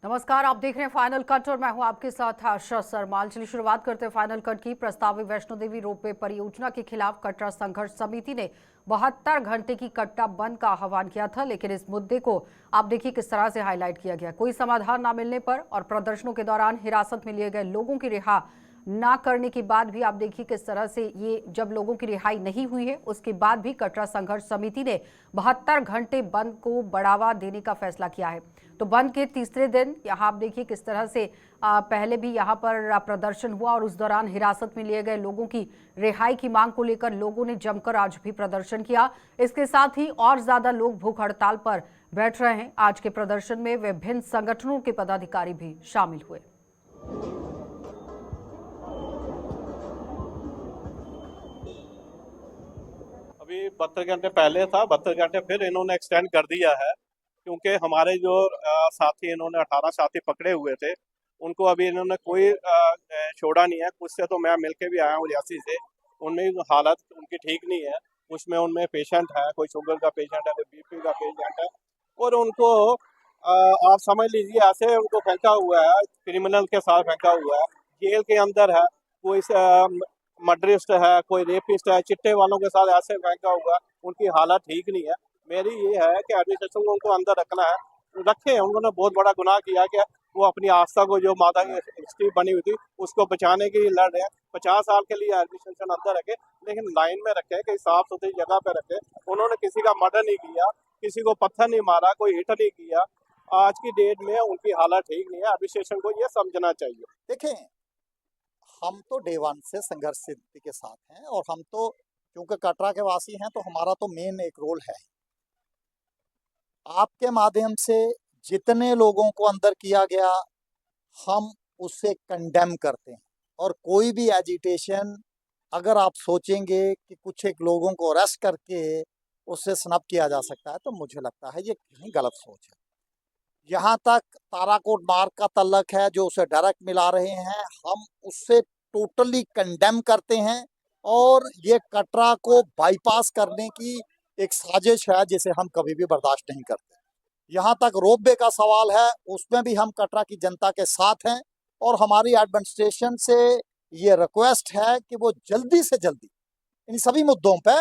नमस्कार, आप देख रहे हैं फाइनल कट और मैं हूं आपके साथ आशा सरमाल। चलिए शुरुआत करते हैं फाइनल कट की। प्रस्तावित वैष्णो देवी रोपवे परियोजना के खिलाफ कटरा संघर्ष समिति ने 72 घंटे की कट्टा बंद का आह्वान किया था, लेकिन इस मुद्दे को आप देखिए किस तरह से हाईलाइट किया गया। कोई समाधान न मिलने पर और प्रदर्शनों के दौरान हिरासत में लिए गए लोगों की रिहा ना करने के बाद भी आप देखिए किस तरह से ये जब लोगों की रिहाई नहीं हुई है उसके बाद भी कटरा संघर्ष समिति ने 72 घंटे बंद को बढ़ावा देने का फैसला किया है। तो बंद के तीसरे दिन यहाँ आप देखिए किस तरह से पहले भी यहाँ पर प्रदर्शन हुआ और उस दौरान हिरासत में लिए गए लोगों की रिहाई की मांग को लेकर लोगों ने जमकर आज भी प्रदर्शन किया। इसके साथ ही और ज्यादा लोग भूख हड़ताल पर बैठ रहे हैं। आज के प्रदर्शन में विभिन्न संगठनों के पदाधिकारी भी शामिल हुए। अभी 72 घंटे पहले था, 72 घंटे फिर इन्होंने एक्सटेंड कर दिया है, क्योंकि हमारे जो साथी इन्होंने 18 साथी पकड़े हुए थे उनको अभी इन्होंने कोई छोड़ा नहीं है। कुछ से तो मैं मिलके भी आया हूँ रियासी से, उनमें हालत उनकी ठीक नहीं है। उसमें उनमें पेशेंट है, कोई शुगर का पेशेंट है, कोई बीपी का पेशेंट है, और उनको आप समझ लीजिए ऐसे उनको फेंका हुआ है, क्रिमिनल के साथ फेंका हुआ है, जेल के अंदर है। कोई मर्डरिस्ट है, कोई रेपिस्ट है, चिट्टे वालों के साथ ऐसे फेंका हुआ, उनकी हालत ठीक नहीं है। मेरी ये है कि एडमिनिस्ट्रेशन को उनको अंदर रखना है, रखे। उन्होंने बहुत बड़ा गुनाह किया कि वो अपनी आस्था को, जो माता की हिस्ट्री बनी हुई थी, उसको बचाने के लिए लड़ रहे हैं। 50 साल के लिए एडमिनिस्ट्रेशन अंदर रखे, लेकिन लाइन में रखे, कहीं साफ सुथरी जगह पे रखे। उन्होंने किसी का मर्डर नहीं किया, किसी को पत्थर नहीं मारा, कोई हिट नहीं किया। आज की डेट में उनकी हालत ठीक नहीं है, एडमिनिस्ट्रेशन को ये समझना चाहिए। देखें, हम तो डे वन से संघर्ष समिति के साथ हैं और हम तो क्योंकि कटरा के वासी हैं तो हमारा तो मेन एक रोल है। आपके माध्यम से जितने लोगों को अंदर किया गया हम उससे कंडेम करते हैं, और कोई भी एजिटेशन अगर आप सोचेंगे कि कुछ एक लोगों को अरेस्ट करके उससे स्नब किया जा सकता है तो मुझे लगता है ये कहीं गलत सोच है। यहाँ तक ताराकोट मार्ग का तल्लक है जो उसे डायरेक्ट मिला रहे हैं, हम उससे टोटली कंडेम करते हैं, और ये कटरा को बाईपास करने की एक साजिश है जिसे हम कभी भी बर्दाश्त नहीं करते। यहाँ तक रोपवे का सवाल है, उसमें भी हम कटरा की जनता के साथ हैं, और हमारी एडमिनिस्ट्रेशन से ये रिक्वेस्ट है कि वो जल्दी से जल्दी इन सभी मुद्दों पे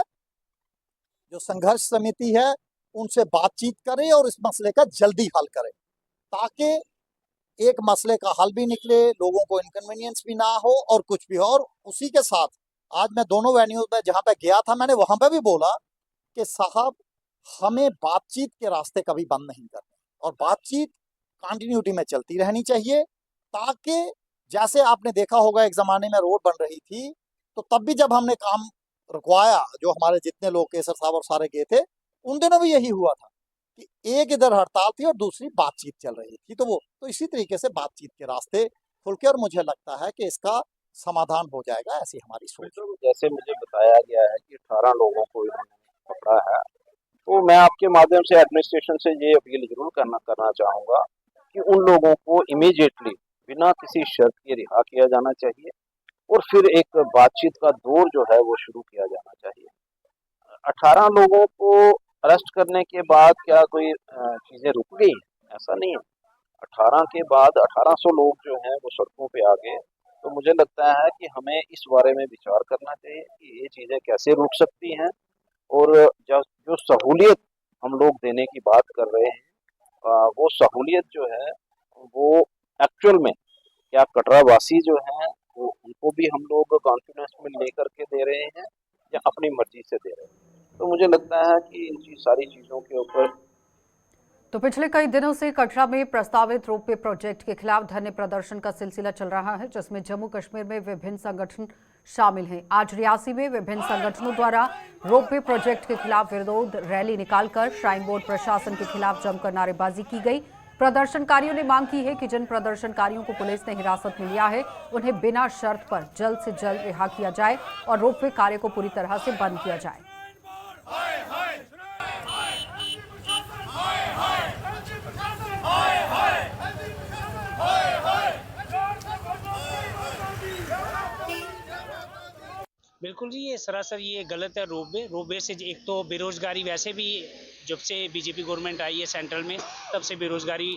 जो संघर्ष समिति है उनसे बातचीत करें और इस मसले का जल्दी हल करें, ताकि एक मसले का हल भी निकले, लोगों को इनकन्वीनियंस भी ना हो और कुछ भी हो। और उसी के साथ आज मैं दोनों वेन्यूज में जहां पे गया था मैंने वहां पे भी बोला कि साहब हमें बातचीत के रास्ते कभी बंद नहीं करने, और बातचीत कंटिन्यूटी में चलती रहनी चाहिए, ताकि जैसे आपने देखा होगा एक जमाने में रोड बन रही थी तो तब भी जब हमने काम रुकवाया, जो हमारे जितने लोग केसर साहब और सारे गए थे, उन दिनों भी यही हुआ था कि एक इधर हड़ताल थी और दूसरी बातचीत चल रही थी। तो इसी तरीके से बातचीत के रास्ते खुल के, और मुझे लगता है कि इसका समाधान हो जाएगा, ऐसी हमारी सोच। जैसे मुझे बताया गया है कि 18 लोगों को इन्होंने पकड़ा है, तो मैं आपके माध्यम से एडमिनिस्ट्रेशन से ये अपील जरूर करना चाहूँगा कि उन लोगों को इमीडिएटली बिना किसी शर्त के रिहा किया जाना चाहिए, और फिर एक बातचीत का दौर जो है वो शुरू किया जाना चाहिए। 18 लोगों को अरेस्ट करने के बाद क्या कोई चीज़ें रुक गई? ऐसा नहीं है। 18 के बाद 1800 लोग जो हैं वो सड़कों पे आ गए। तो मुझे लगता है कि हमें इस बारे में विचार करना चाहिए कि ये चीज़ें कैसे रुक सकती हैं, और जो सहूलियत हम लोग देने की बात कर रहे हैं वो सहूलियत जो है वो एक्चुअल में क्या कटरा वासी जो हैं वो उनको भी हम लोग कॉन्फिडेंस में लेकर के दे रहे हैं या अपनी मर्जी से दे रहे हैं। तो मुझे लगता है कि इन सारी चीज़ों के ऊपर तो पिछले कई दिनों से कटरा में प्रस्तावित रोपवे प्रोजेक्ट के खिलाफ धरने प्रदर्शन का सिलसिला चल रहा है, जिसमें जम्मू कश्मीर में विभिन्न संगठन शामिल हैं। आज रियासी में विभिन्न संगठनों द्वारा रोपवे प्रोजेक्ट के खिलाफ विरोध रैली निकालकर श्राइन बोर्ड प्रशासन के खिलाफ जमकर नारेबाजी की गई। प्रदर्शनकारियों ने मांग की है कि जिन प्रदर्शनकारियों को पुलिस ने हिरासत में लिया है उन्हें बिना शर्त पर जल्द से जल्द रिहा किया जाए और रोपवे कार्य को पूरी तरह से बंद किया जाए। बिल्कुल जी, ये सरासर ये गलत है। रोपवे से एक तो बेरोजगारी वैसे भी जब से बीजेपी गवर्नमेंट आई है सेंट्रल में तब से बेरोजगारी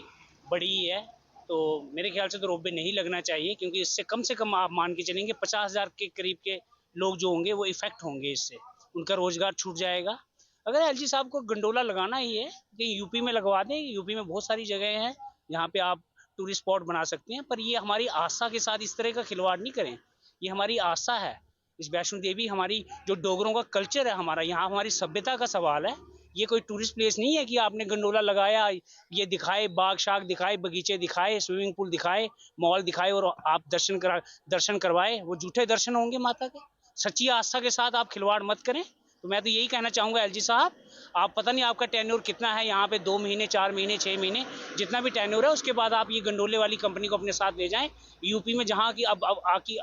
बढ़ी है, तो मेरे ख्याल से तो रोपवे नहीं लगना चाहिए, क्योंकि इससे कम से कम आप मान के चलेंगे 50,000 के करीब के लोग जो होंगे वो इफेक्ट होंगे, इससे उनका रोजगार छूट जाएगा। अगर एलजी साहब को गंडोला लगाना ही है कि यूपी में लगवा दें, यूपी में बहुत सारी जगह हैं जहाँ पे आप टूरिस्ट स्पॉट बना सकते हैं, पर ये हमारी आस्था के साथ इस तरह का खिलवाड़ नहीं करें। ये हमारी आस्था है, इस वैष्णो देवी हमारी जो डोगरों का कल्चर है, हमारा यहाँ हमारी सभ्यता का सवाल है। ये कोई टूरिस्ट प्लेस नहीं है कि आपने गंडोला लगाया, ये दिखाए, बाग शाग दिखाए, बगीचे दिखाए, स्विमिंग पूल दिखाए, मॉल दिखाए और आप दर्शन करवाए। वो झूठे दर्शन होंगे माता के। सच्ची आस्था के साथ आप खिलवाड़ मत करें। तो मैं तो यही कहना चाहूँगा एलजी साहब, आप पता नहीं आपका टेन्योर कितना है यहाँ पे, 2 महीने, 4 महीने, 6 महीने, जितना भी टेन्योर है, उसके बाद आप ये गंडोले वाली कंपनी को अपने साथ ले जाएं। यूपी में जहाँ की अब आपकी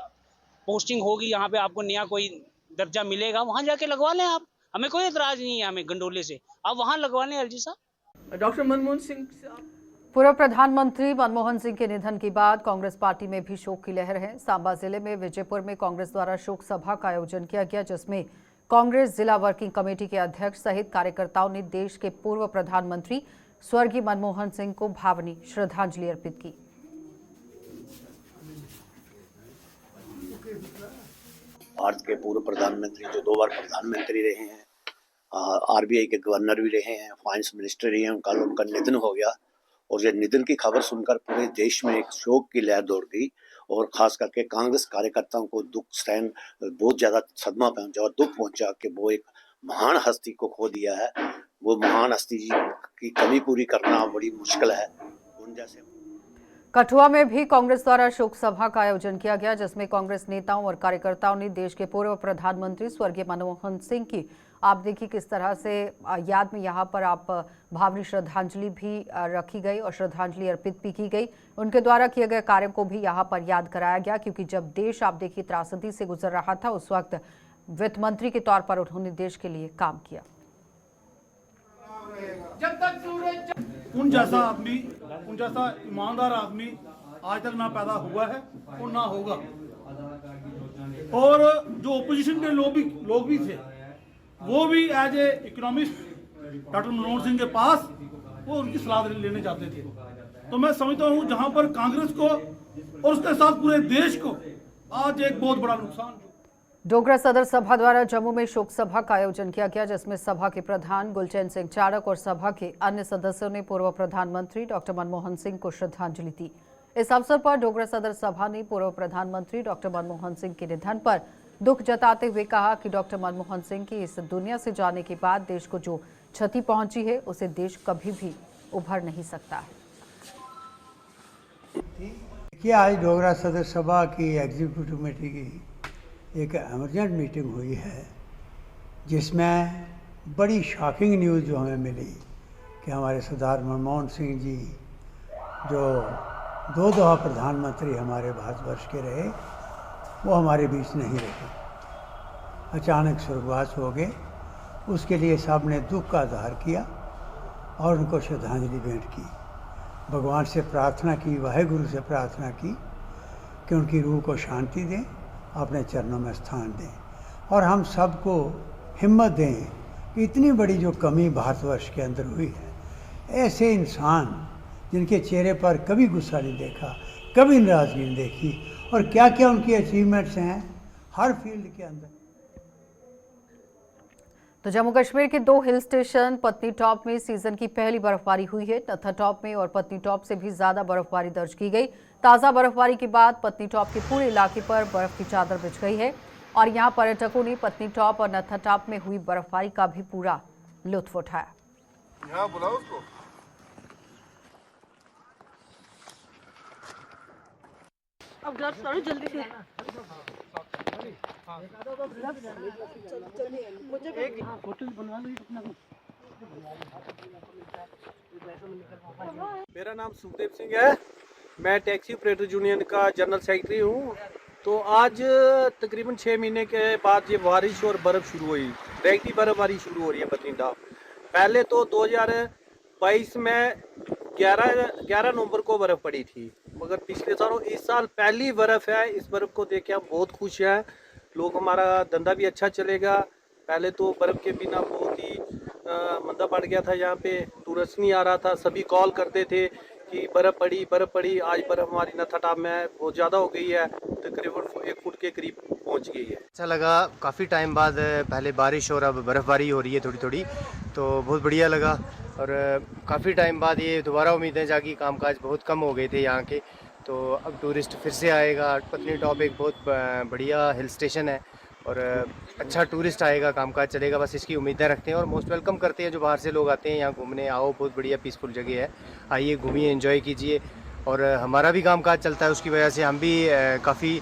पोस्टिंग होगी, यहाँ पे आपको नया कोई दर्जा मिलेगा, वहाँ जाके लगवा लें आप। हमें कोई एतराज नहीं है, हमें गंडोले से आप वहाँ लगवा लें एलजी साहब। डॉक्टर मनमोहन सिंह पूर्व प्रधानमंत्री मनमोहन सिंह के निधन के बाद कांग्रेस पार्टी में भी शोक की लहर है। सांबा जिले में विजयपुर में कांग्रेस द्वारा शोक सभा का आयोजन किया गया, जिसमें कांग्रेस जिला वर्किंग कमेटी के अध्यक्ष सहित कार्यकर्ताओं ने देश के पूर्व प्रधानमंत्री स्वर्गीय मनमोहन सिंह को भावनीय श्रद्धांजलि अर्पित की। भारत के पूर्व प्रधानमंत्री जो 2 बार प्रधानमंत्री रहे हैं, आरबीआई के गवर्नर भी रहे हैं, फाइनेंस मिनिस्टर रहे हैं, कल उनका निधन हो गया। और ये निधन की खबर सुनकर पूरे देश में एक शोक की लहर दौड़ गई और खास करके कांग्रेस कार्यकर्ताओं को दुख सहन बहुत ज़्यादा सदमा पहुंचा और दुख पहुंचा कि वो एक महान हस्ती को खो दिया है। वो महान हस्ती की कमी पूरी करना बड़ी मुश्किल है। उन जैसे कठुआ में भी कांग्रेस द्वारा शोक सभा का आयोजन किया गया, जिसमें कांग्रेस नेताओं और कार्यकर्ताओं ने देश के पूर्व प्रधानमंत्री स्वर्गीय मनमोहन सिंह की आप देखिए किस तरह से याद में यहाँ पर आप भावनीय श्रद्धांजलि भी रखी गई और श्रद्धांजलि अर्पित भी की गई। उनके द्वारा किए गए कार्यों को भी यहाँ पर याद कराया गया, क्योंकि जब देश आप देखिए त्रासदी से गुजर रहा था, उस वक्त वित्त मंत्री के तौर पर उन्होंने देश के लिए काम किया। जब तक सूरज उन जैसा आदमी, उन जैसा ईमानदार आदमी आज तक ना पैदा हुआ है और ना होगा। और जो ओपोजिशन के लोग भी थे, वो भी as a economist doctor Manmohan Singh के पास वो उनकी सलाह लेने जाते थे। तो मैं समझता हूँ जहाँ पर कांग्रेस को और उसके साथ पूरे देश को आज एक बहुत बड़ा नुकसान। डोगरा सदर सभा द्वारा जम्मू में शोक सभा का आयोजन किया गया, जिसमें सभा के प्रधान गुलचैन सिंह चाड़क और सभा के अन्य सदस्यों ने पूर्व प्रधानमंत्री डॉक्टर मनमोहन सिंह को श्रद्धांजलि दी। इस अवसर पर डोगरा सदर सभा ने पूर्व प्रधानमंत्री डॉक्टर मनमोहन सिंह के निधन पर दुख जताते हुए कहा कि डॉक्टर मनमोहन सिंह की इस दुनिया से जाने के बाद देश को जो क्षति पहुंची है, उसे देश कभी भी उभर नहीं सकता है। देखिए, आज डोगरा सदर सभा की एग्जीक्यूटिव कमेटी की एक एमरजेंट मीटिंग हुई है, जिसमें बड़ी शॉकिंग न्यूज़ जो हमें मिली कि हमारे सरदार मनमोहन सिंह जी जो 2 दफ़ा प्रधानमंत्री हमारे भारतवर्ष के रहे, वो हमारे बीच नहीं रहे, अचानक स्वर्गवास हो गए। उसके लिए सब ने दुख का इजहार किया और उनको श्रद्धांजलि भेंट की। भगवान से प्रार्थना की, वाहेगुरु से प्रार्थना की कि उनकी रूह को शांति दें, अपने चरणों में स्थान दें और हम सबको हिम्मत दें कि इतनी बड़ी जो कमी भारतवर्ष के अंदर हुई है, ऐसे इंसान जिनके चेहरे पर कभी गुस्सा नहीं देखा, कभी नाराज़गी नहीं देखी, और क्या क्या उनकी अचीवमेंट्स हैं हर फील्ड के अंदर। तो जम्मू कश्मीर के 2 हिल स्टेशन पत्नीटॉप में सीजन की पहली बर्फबारी हुई है। नथाटॉप में और पत्नीटॉप से भी ज्यादा बर्फबारी दर्ज की गई। ताज़ा बर्फबारी के बाद पत्नीटॉप के पूरे इलाके पर बर्फ की चादर बिछ गई है और यहां पर्यटकों ने पत्नीटॉप और नथाटॉप में हुई बर्फबारी का भी पूरा लुत्फ उठाया। यहाँ बुलाओ उसको। अब जल्दी से मेरा नाम सुखदेव सिंह है, मैं टैक्सी ऑपरेटर यूनियन का जनरल सेक्रेटरी हूँ। तो आज तकरीबन 6 महीने के बाद ये बारिश और बर्फ़ शुरू हुई, डायरेक्टली बर्फबारी शुरू हो रही है पत्नीटॉप। पहले तो 2022 में 11 नवंबर को बर्फ़ पड़ी थी, मगर पिछले सालों इस साल पहली बर्फ़ है। इस बर्फ़ को देख के हम बहुत खुश हैं। लोग, हमारा धंधा भी अच्छा चलेगा। पहले तो बर्फ़ के बिना बहुत ही मंदा पड़ गया था, यहाँ पे टूरिस्ट नहीं आ रहा था। सभी कॉल करते थे कि बर्फ़ पड़ी आज बर्फ़ हमारी नथाटाप में बहुत ज़्यादा हो गई है, तकरीबन 1 फुट के करीब पहुंच गई है। अच्छा लगा, काफ़ी टाइम बाद पहले बारिश और अब बर्फ़बारी हो रही है थोड़ी थोड़ी, तो बहुत बढ़िया लगा। और काफ़ी टाइम बाद ये दोबारा उम्मीदें जागी, कामकाज बहुत कम हो गए थे यहाँ के, तो अब टूरिस्ट फिर से आएगा। पत्नी टॉप एक बहुत बढ़िया हिल स्टेशन है और अच्छा टूरिस्ट आएगा, कामकाज चलेगा, बस इसकी उम्मीदें रखते हैं और मोस्ट वेलकम करते हैं जो बाहर से लोग आते हैं यहाँ घूमने। आओ, बहुत बढ़िया पीसफुल जगह है, आइए घूमिए, एंजॉय कीजिए। और हमारा भी कामकाज चलता है, उसकी वजह से हम भी काफ़ी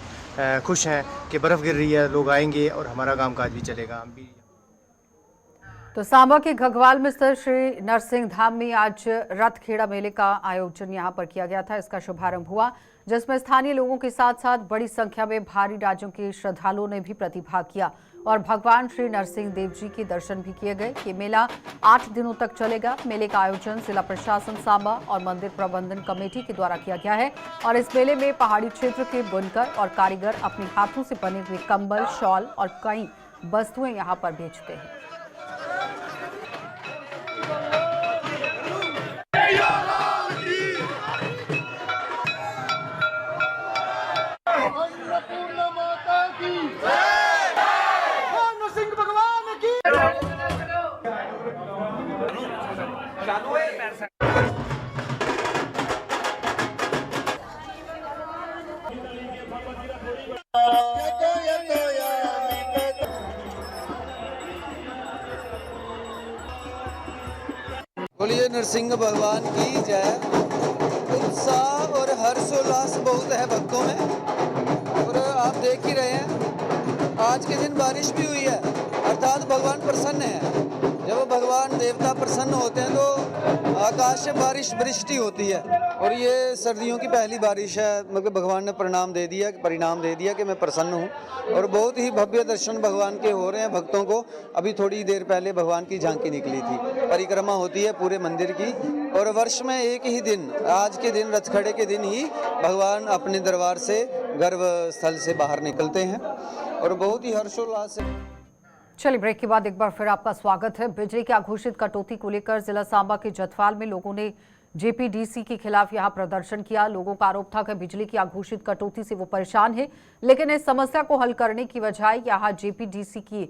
खुश हैं कि बर्फ़ गिर रही है, लोग आएंगे और हमारा कामकाज भी चलेगा। हम भी तो सांबा के घगवाल में स्थित श्री नरसिंह धाम में आज रथ खेड़ा मेले का आयोजन यहां पर किया गया था। इसका शुभारंभ हुआ, जिसमें स्थानीय लोगों के साथ साथ बड़ी संख्या में बाहरी राज्यों के श्रद्धालुओं ने भी प्रतिभाग किया और भगवान श्री नरसिंह देव जी के दर्शन भी किए गए। ये मेला 8 दिनों तक चलेगा। मेले का आयोजन जिला प्रशासन सांबा और मंदिर प्रबंधन कमेटी के द्वारा किया गया है और इस मेले में पहाड़ी क्षेत्र के बुनकर और कारीगर अपने हाथों से बने हुए कंबल, शॉल और कई वस्तुएं यहाँ पर बेचते हैं। बोलिए नरसिंह भगवान की जय। उत्साह और हर्षोल्लास बहुत है भक्तों में और आप देख ही रहे हैं आज के दिन बारिश भी हुई है, अर्थात भगवान प्रसन्न है। जब भगवान देवता प्रसन्न होते हैं तो आकाश से बारिश वृष्टि होती है और ये सर्दियों की पहली बारिश है। मतलब भगवान ने परिणाम दे दिया कि मैं प्रसन्न हूँ और बहुत ही भव्य दर्शन भगवान के हो रहे हैं भक्तों को। अभी थोड़ी देर पहले भगवान की झांकी निकली थी, परिक्रमा होती है पूरे मंदिर की और वर्ष में एक ही दिन, आज के दिन रथखड़े के दिन ही भगवान अपने दरबार से गर्भ स्थल से बाहर निकलते हैं और बहुत ही हर्षोल्लास है। चलिए, ब्रेक के बाद एक बार फिर आपका स्वागत है। बिजली की अघोषित कटौती को लेकर जिला सांबा के जथवाल में लोगों ने जेपीडीसी के खिलाफ यहां प्रदर्शन किया। लोगों का आरोप था कि बिजली की अघोषित कटौती से वो परेशान है, लेकिन इस समस्या को हल करने की बजाय यहां जेपीडीसी की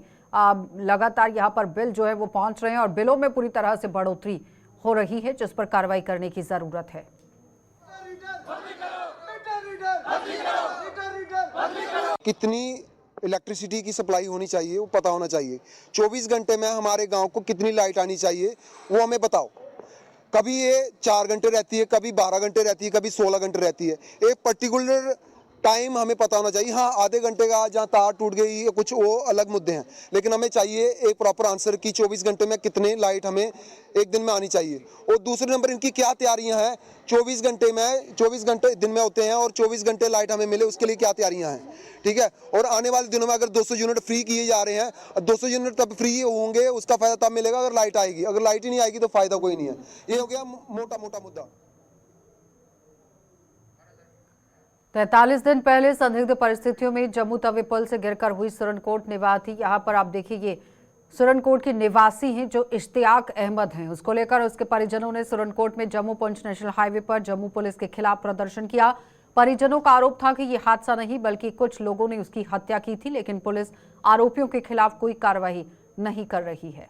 लगातार यहां पर बिल जो है वो पहुंच रहे हैं और बिलों में पूरी तरह से बढ़ोतरी हो रही है, जिस पर कार्रवाई करने की जरूरत है। कितनी इलेक्ट्रिसिटी की सप्लाई होनी चाहिए वो पता होना चाहिए। 24 घंटे में हमारे गांव को कितनी लाइट आनी चाहिए वो हमें बताओ। कभी ये 4 घंटे रहती है, कभी 12 घंटे रहती है, कभी 16 घंटे रहती है। एक पर्टिकुलर टाइम हमें पता होना चाहिए। हाँ, आधे घंटे का जहाँ तार टूट गई या कुछ वो अलग मुद्दे हैं, लेकिन हमें चाहिए एक प्रॉपर आंसर कि 24 घंटे में कितने लाइट हमें एक दिन में आनी चाहिए। और दूसरे नंबर इनकी क्या तैयारियां हैं 24 घंटे दिन में होते हैं और 24 घंटे लाइट हमें मिले, उसके लिए क्या तैयारियां हैं, ठीक है। और आने वाले दिनों में अगर 200 यूनिट फ्री किए जा रहे हैं, 200 यूनिट तब फ्री होंगे, उसका फायदा तब मिलेगा अगर लाइट आएगी। अगर लाइट ही नहीं आएगी तो फायदा कोई नहीं है। ये हो गया मोटा मोटा मुद्दा। 43 दिन पहले संदिग्ध परिस्थितियों में जम्मू तवी पुल से गिरकर हुई सुरनकोट निवासी, यहाँ पर आप देखिए ये सुरनकोट की निवासी हैं जो इश्तियाक अहमद हैं। उसको लेकर उसके परिजनों ने सुरनकोट में जम्मू पुंछ नेशनल हाईवे पर जम्मू पुलिस के खिलाफ प्रदर्शन किया। परिजनों का आरोप था कि ये हादसा नहीं बल्कि कुछ लोगों ने उसकी हत्या की थी, लेकिन पुलिस आरोपियों के खिलाफ कोई कार्रवाई नहीं कर रही है।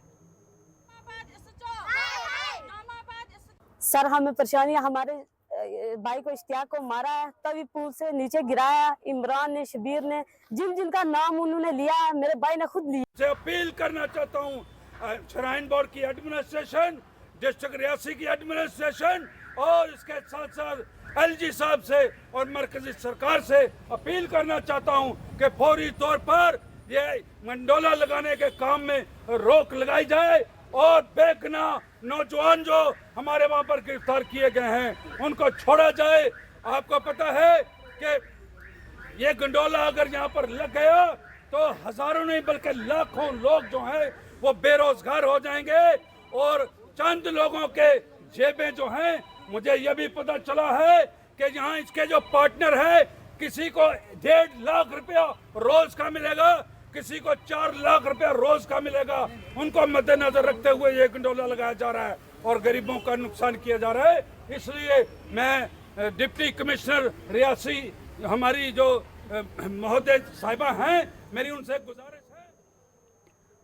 सर, हमें परेशानी, हमारे भाई को इश्तियाक को मारा है, तभी पुल से नीचे गिराया। इमरान ने, शबीर ने, जिनका नाम उन्होंने लिया, मेरे भाई ने खुद लिया। से अपील करना चाहता हूँ श्राइन बोर्ड की एडमिनिस्ट्रेशन, डिस्ट्रिक्ट रियासी की एडमिनिस्ट्रेशन और इसके साथ साथ एलजी साहब से और मरकजी सरकार से अपील करना चाहता हूँ कि फौरी तौर पर ये मंडोला लगाने के काम में रोक लगाई जाए और बेगुनाह नौजवान जो हमारे वहाँ पर गिरफ्तार किए गए हैं उनको छोड़ा जाए। आपको पता है कि ये गंडोला अगर यहाँ पर लग गया तो हजारों नहीं बल्कि लाखों लोग जो हैं वो बेरोजगार हो जाएंगे और चंद लोगों के जेबें जो हैं, मुझे ये भी पता चला है कि यहाँ इसके जो पार्टनर है, किसी को 1.5 लाख रुपया रोज का मिलेगा, किसी को 4 लाख रुपया रोज का मिलेगा। उनको मद्देनजर रखते हुए ये गंडोला लगाया जा रहा है और गरीबों का नुकसान किया जा रहा है। इसलिए मैं डिप्टी कमिश्नर रियासी हमारी जो महोदय साहिबा हैं, मेरी उनसे गुजारिश है।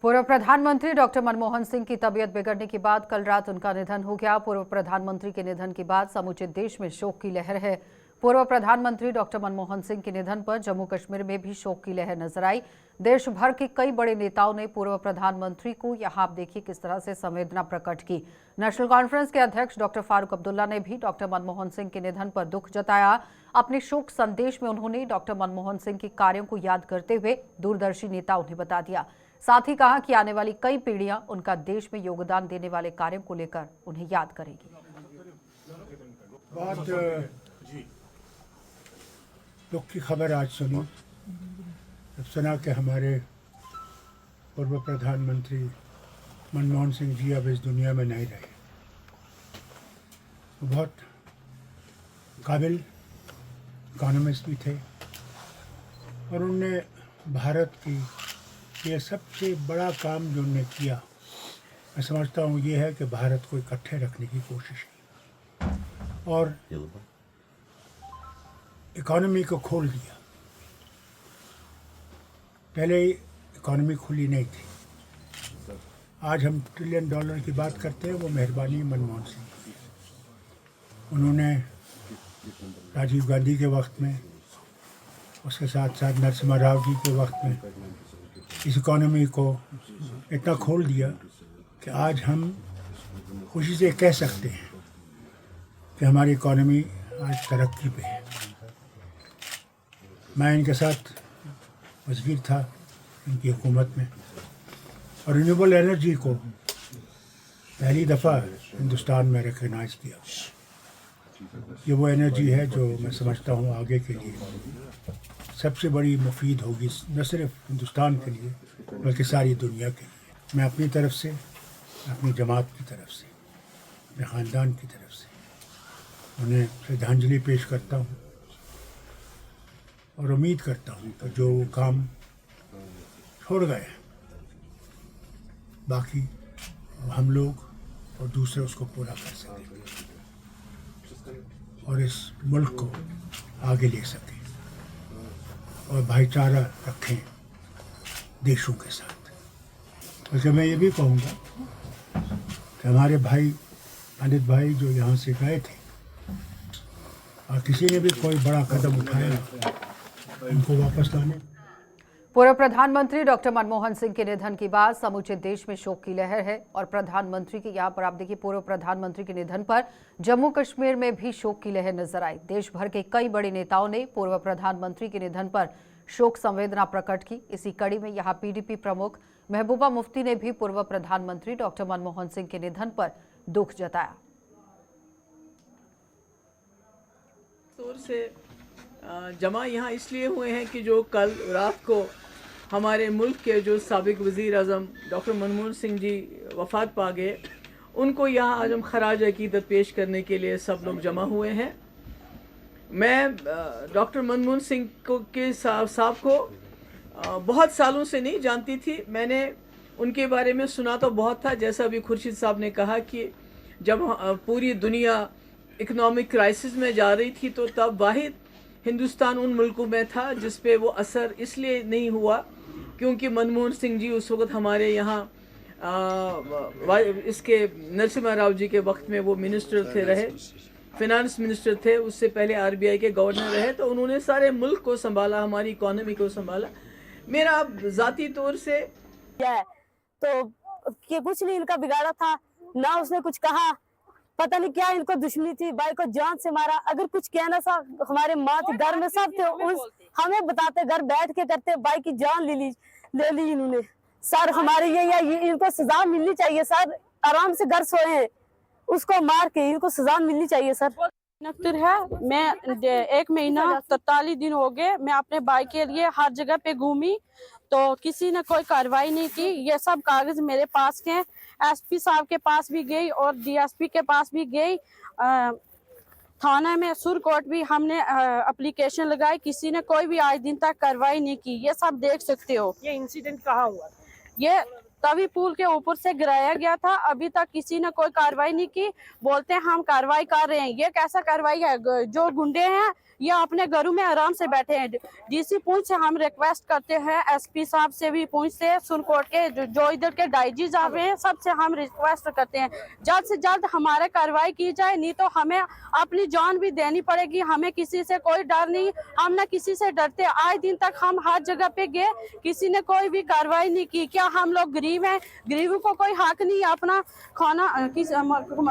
पूर्व प्रधानमंत्री डॉक्टर मनमोहन सिंह की तबीयत बिगड़ने के बाद कल रात उनका निधन हो गया। पूर्व प्रधानमंत्री के निधन के बाद समूचे देश में शोक की लहर है। पूर्व प्रधानमंत्री डॉक्टर मनमोहन सिंह के निधन पर जम्मू कश्मीर में भी शोक की लहर नजर आई। देश भर के कई बड़े नेताओं ने पूर्व प्रधानमंत्री को यहाँ आप देखिए किस तरह से संवेदना प्रकट की। नेशनल कॉन्फ्रेंस के अध्यक्ष डॉक्टर फारूक अब्दुल्ला ने भी डॉक्टर मनमोहन सिंह के निधन पर दुख जताया। अपने शोक संदेश में उन्होंने डॉक्टर मनमोहन सिंह के कार्यों को याद करते हुए दूरदर्शी नेता उन्हें बता दिया। साथ ही कहा कि आने वाली कई पीढ़ियां उनका देश में योगदान देने वाले कार्यों को लेकर उन्हें याद करेगी। दुख की खबर आज सुनी, जब सुना कि हमारे पूर्व प्रधानमंत्री मनमोहन सिंह जी अब इस दुनिया में नहीं रहे। वो बहुत काबिल इकोनॉमिस्ट भी थे और उनने भारत की ये सबसे बड़ा काम जो उन्होंने किया, मैं समझता हूँ ये है कि भारत को इकट्ठे रखने की कोशिश की और इकोनॉमी को खोल दिया। पहले इकोनॉमी खुली नहीं थी। आज हम $1 ट्रिलियन की बात करते हैं, वो मेहरबानी मनमोहन सिंह की। उन्होंने राजीव गांधी के वक्त में, उसके साथ साथ नरसिम्हा राव जी के वक्त में इस इकोनॉमी को इतना खोल दिया कि आज हम खुशी से कह सकते हैं कि हमारी इकोनॉमी आज तरक्की पे है। मैं इनके साथ वज़ीर था इनकी हुकूमत में और रिन्यूएबल एनर्जी को पहली दफ़ा हिंदुस्तान में रिकग्नाइज़ किया। ये वो एनर्जी है जो मैं समझता हूँ आगे के लिए सबसे बड़ी मुफीद होगी, न सिर्फ हिंदुस्तान के लिए बल्कि सारी दुनिया के लिए। मैं अपनी तरफ से, अपनी जमात की तरफ से, अपने ख़ानदान की तरफ से उन्हें श्रद्धांजलि पेश करता हूँ और उम्मीद करता हूँ कि जो काम छोड़ गए बाकी हम लोग और दूसरे उसको पूरा कर सकें और इस मुल्क को आगे ले सकें और भाईचारा रखें देशों के साथ। बल्कि मैं ये भी कहूँगा कि हमारे भाई अनित भाई जो यहाँ से गए थे और किसी ने भी कोई बड़ा कदम उठाया उनको वापस लाने। पूर्व प्रधानमंत्री डॉक्टर मनमोहन सिंह के निधन के बाद समूचे देश में शोक की लहर है और प्रधानमंत्री के यहाँ पर आप देखिए पूर्व प्रधानमंत्री के निधन पर जम्मू कश्मीर में भी शोक की लहर नजर आई। देश भर के कई बड़े नेताओं ने पूर्व प्रधानमंत्री के निधन पर शोक संवेदना प्रकट की। इसी कड़ी में यहाँ पीडीपी प्रमुख महबूबा मुफ्ती ने भी पूर्व प्रधानमंत्री डॉक्टर मनमोहन सिंह के निधन पर दुख जताया। तौर से जमा यहाँ इसलिए हुए हैं कि जो कल रात को हमारे मुल्क के जो साबिक वज़ीर आज़म डॉक्टर मनमोहन सिंह जी वफ़ात पा गए, उनको यहाँ आज हम खराज अकीदत पेश करने के लिए सब लोग जमा हुए हैं। मैं डॉक्टर मनमोहन सिंह के साहब को बहुत सालों से नहीं जानती थी। मैंने उनके बारे में सुना तो बहुत था, जैसा अभी खुर्शीद साहब ने कहा कि जब पूरी दुनिया इकोनॉमिक क्राइसिस में जा रही थी तो तब वाहिद हिंदुस्तान उन मुल्कों में था जिस पे वो असर इसलिए नहीं हुआ क्योंकि मनमोहन सिंह जी उस वक्त हमारे यहाँ इसके नरसिम्हा राव जी के वक्त में वो मिनिस्टर थे, रहे फिनांस मिनिस्टर थे, उससे पहले आरबीआई के गवर्नर रहे, तो उन्होंने सारे मुल्क को संभाला, हमारी इकोनॉमी को संभाला। मेरा ज़ाती तौर से तो कि कुछ नहीं इनका बिगाड़ा था, ना उसने कुछ कहा, पता नहीं क्या इनको दुश्मनी थी, भाई को जान से मारा। अगर कुछ कहना था हमारे माँ थे, घर में सब थे, हमें बताते, घर बैठ के करते, भाई की जान ले ली इन्होंने। सर हमारे ये इनको सजा मिलनी चाहिए सर, आराम से घर सोए हैं, उसको मार के इनको सजा मिलनी चाहिए सर। नफ्तर है, मैं 1 महीना 43 दिन हो गए, मैं अपने भाई के लिए हर जगह पे घूमी तो किसी ने कोई कार्रवाई नहीं की। ये सब कागज मेरे पास के हैं, एसपी साहब के पास भी गई और डीएसपी के पास भी गई, थाना में सुर कोर्ट भी हमने एप्लीकेशन लगाई, किसी ने कोई भी आज दिन तक कार्रवाई नहीं की। ये सब देख सकते हो। ये इंसिडेंट कहाँ हुआ? ये तभी पुल के ऊपर से गिराया गया था। अभी तक किसी ने कोई कार्रवाई नहीं की। बोलते हैं हम कार्रवाई कर रहे हैं। ये कैसा कार्रवाई है? जो गुंडे हैं ये अपने घरों में आराम से बैठे हैं। डीसी पुंछ से हम रिक्वेस्ट करते हैं, एसपी साहब से भी, पुंछ से, सुनकोट के जो इधर के डाईजी साहब हैं, सबसे हम रिक्वेस्ट करते हैं जल्द से जल्द हमारे कार्रवाई की जाए, नहीं तो हमें अपनी जान भी देनी पड़ेगी। हमें किसी से कोई डर नहीं, हम न किसी से डरते। आज दिन तक हम हर जगह पे गए, किसी ने कोई भी कार्रवाई नहीं की। क्या हम लोग गरीब हैं? गरीबों को कोई हक नहीं अपना खाना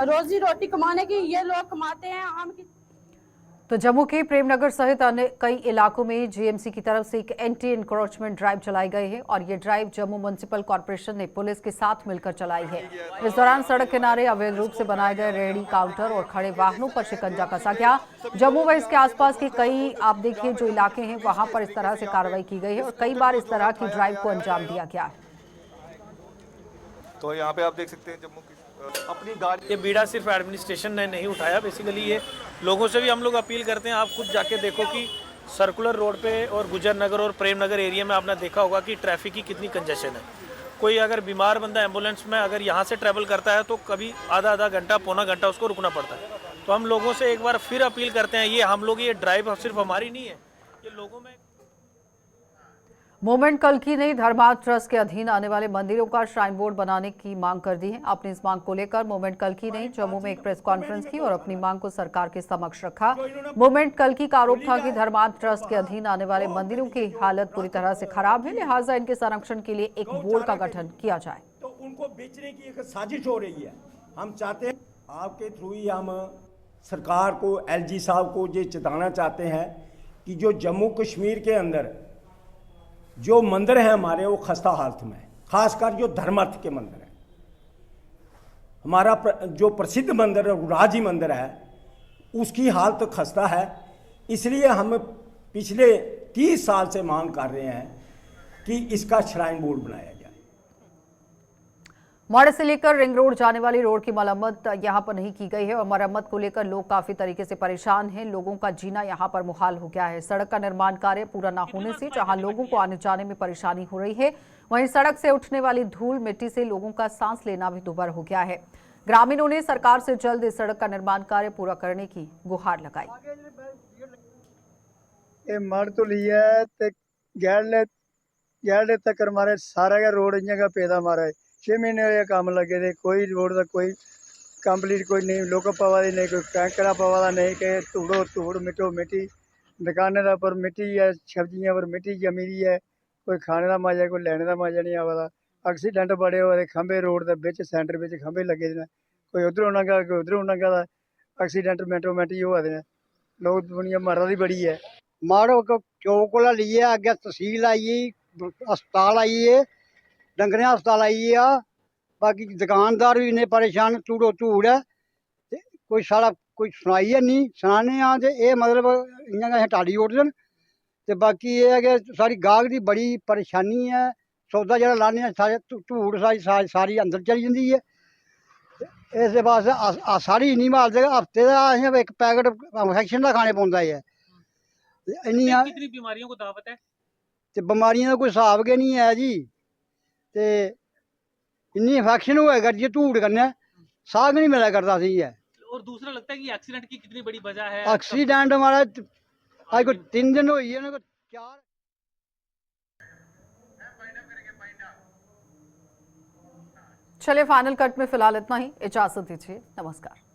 रोजी रोटी कमाने की? ये लोग कमाते हैं, हम तो जम्मू के प्रेमनगर सहित अन्य कई इलाकों में जीएमसी की तरफ से एक एंटी इंक्रोचमेंट ड्राइव चलाई गई है और ये ड्राइव जम्मू म्युनिसिपल कॉर्पोरेशन ने पुलिस के साथ मिलकर चलाई है। इस दौरान सड़क किनारे अवैध रूप से बनाए गए रेहड़ी काउंटर और खड़े वाहनों पर शिकंजा कसा गया। जम्मू व इसके आसपास के कई आप देखिए जो इलाके हैं वहां पर इस तरह से कार्रवाई की गई है और कई बार इस तरह की ड्राइव को अंजाम दिया गया है। तो यहाँ पे आप देख सकते हैं जम्मू की अपनी गाड़ी, ये बीड़ा सिर्फ एडमिनिस्ट्रेशन ने नहीं उठाया, बेसिकली ये लोगों से भी हम लोग अपील करते हैं। आप खुद जाके देखो कि सर्कुलर रोड पे और गुजर नगर और प्रेम नगर एरिया में आपने देखा होगा कि ट्रैफिक की कितनी कंजेशन है। कोई अगर बीमार बंदा एम्बुलेंस में अगर यहाँ से ट्रैवल करता है तो कभी आधा घंटा पौना घंटा उसको रुकना पड़ता है। तो हम लोगों से एक बार फिर अपील करते हैं, ये ड्राइव सिर्फ हमारी नहीं है, ये लोगों में। मूवमेंट कल्की ने धर्मार्थ ट्रस्ट के अधीन आने वाले मंदिरों का श्राइन बोर्ड बनाने की मांग कर दी है। अपनी इस मांग को लेकर मूवमेंट कल्की ने जम्मू में एक प्रेस कॉन्फ्रेंस की और अपनी मांग को सरकार के समक्ष रखा। मूवमेंट कल्की का आरोप था कि धर्मार्थ ट्रस्ट के अधीन आने वाले मंदिरों की हालत पूरी तरह से खराब है, लिहाजा इनके संरक्षण के लिए एक बोर्ड का गठन किया जाए। तो उनको बेचने की एक साजिश हो रही है। हम चाहते हैं आपके थ्रू ही हम सरकार को, एलजी साहब को ये चेताना चाहते हैं कि जो जम्मू कश्मीर के अंदर जो मंदिर हैं हमारे वो खस्ता हालत में है, खासकर जो धर्मार्थ के मंदिर हैं। हमारा जो प्रसिद्ध मंदिर है राजी मंदिर है उसकी हालत खस्ता है। इसलिए हम पिछले 30 साल से मांग कर रहे हैं कि इसका श्राइन बोर्ड बनाया जाए। मोड़े से लेकर रिंग रोड जाने वाली रोड की मरम्मत यहां पर नहीं की गई है और मरम्मत को लेकर लोग काफी तरीके से परेशान हैं। लोगों का जीना यहां पर मुहाल हो गया है। सड़क का निर्माण कार्य पूरा न होने से जहां लोगों को आने जाने में परेशानी हो रही है, वहीं सड़क से उठने वाली धूल मिट्टी से लोगों का सांस लेना भी दुभर हो गया है। ग्रामीणों ने सरकार से जल्द इस सड़क का निर्माण कार्य पूरा करने की गुहार लगाई। मर तो लिया गैर तक हमारे सारा का रोड का पैदा मारा 6 महीने का काम लगे थे, कोई रोड का कोई कंप्लीट कोई नहीं, लोग पवा नहीं, कोई कैंकरा पवा नहीं, के धूड़ो धूड़ मिट्टो मिट्टी, दुकाने का पर मिट्टी है, सब्जियां पर मिट्टी जमी रही है, कोई खाने का मजा कोई लैने का मजा नहीं आवा। एक्सीडेंट बड़े हो रहे, खंबे रोड के बिच सेंटर में खंबे लगे ने, कोई उधरों नंगा कोई उधरों नंगा, एक्सीडेंट मिनटों मिनट ही होआ दे। लोग दुनिया मरा दी बड़ी है। माड़ो चौक कोला लिए अगे तहसील आई, अस्पताल आई है, डंगरें अस्पताल आई है, बाकी दुकानदार भी इन्ने परेशान, धूड़ो धूड़ है, कोई साढ़ा कोई सुनाई है नहीं, सुनाने तो ये मतलब इ'यां टाली ओड़दे न। ते बाकी ये है कि सारी गाहक की बड़ी परेशानी है, सौदा जो लाने सारे धूड़ सारी अंदर चली जाती है। इस वास्ते सारी इन्नी माल हफ्ते का असें एक पैकेट इंफेक्शन का खाने पौंदा है। कितनी बीमारियों को दावत है? ते बीमारियों का कोई हिसाब गै नहीं है जी। ते इन्नी इंफेक्शन होया करदी है धूड़ कन्नै, साह नहीं मिला करता असें है। और दूसरा लगता है कि एक्सीडेंट की कितनी बड़ी वजह है? एक्सीडेंट हमारा आज कोई 3 दिन हुई है ना, 4। चलिए फाइनल कट में फिलहाल इतना ही, इजाजत दीजिए, नमस्कार।